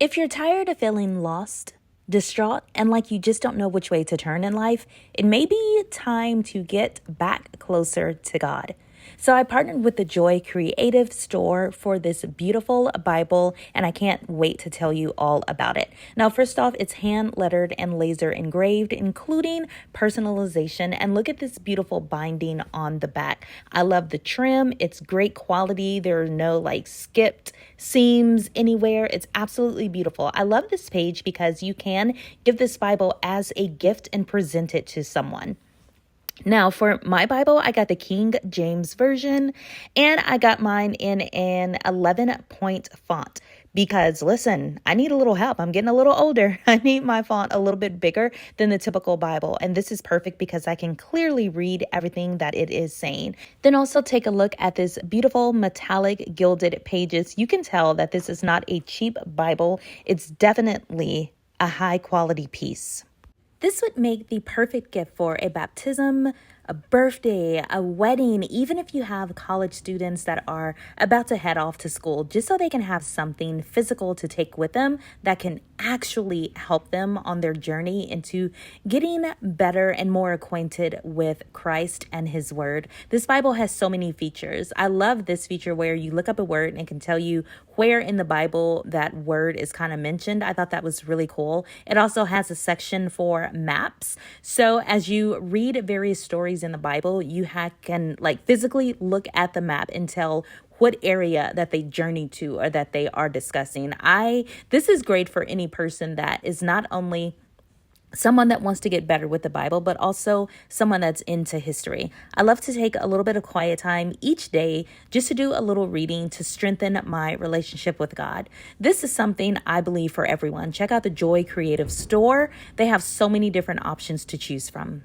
If you're tired of feeling lost, distraught, and like you just don't know which way to turn in life, it may be time to get back closer to God. So I partnered with the Joy Creative Store for this beautiful Bible, and I can't wait to tell you all about it. Now, first off, it's hand lettered and laser engraved, including personalization. And look at this beautiful binding on the back. I love the trim. It's great quality. There are no skipped seams anywhere. It's absolutely beautiful. I love this page because you can give this Bible as a gift and present it to someone. Now, for my Bible, I got the King James Version, and I got mine in an 11-point font because, listen, I need a little help. I'm getting a little older. I need my font a little bit bigger than the typical Bible, and this is perfect because I can clearly read everything that it is saying. Then also take a look at this beautiful metallic gilded pages. You can tell that this is not a cheap Bible. It's definitely a high-quality piece. This would make the perfect gift for a baptism, a birthday, a wedding, even if you have college students that are about to head off to school, just so they can have something physical to take with them that can actually help them on their journey into getting better and more acquainted with Christ and His Word. This Bible has so many features. I love this feature where you look up a word and it can tell you where in the Bible that word is kind of mentioned. I thought that was really cool. It also has a section for maps. So as you read various stories in the Bible, you can physically look at the map and tell what area that they journey to or that they are discussing. This is great for any person that is not only someone that wants to get better with the Bible, but also someone that's into history. I love to take a little bit of quiet time each day just to do a little reading to strengthen my relationship with God. This is something I believe for everyone. Check out the Joy Creative Store. They have so many different options to choose from.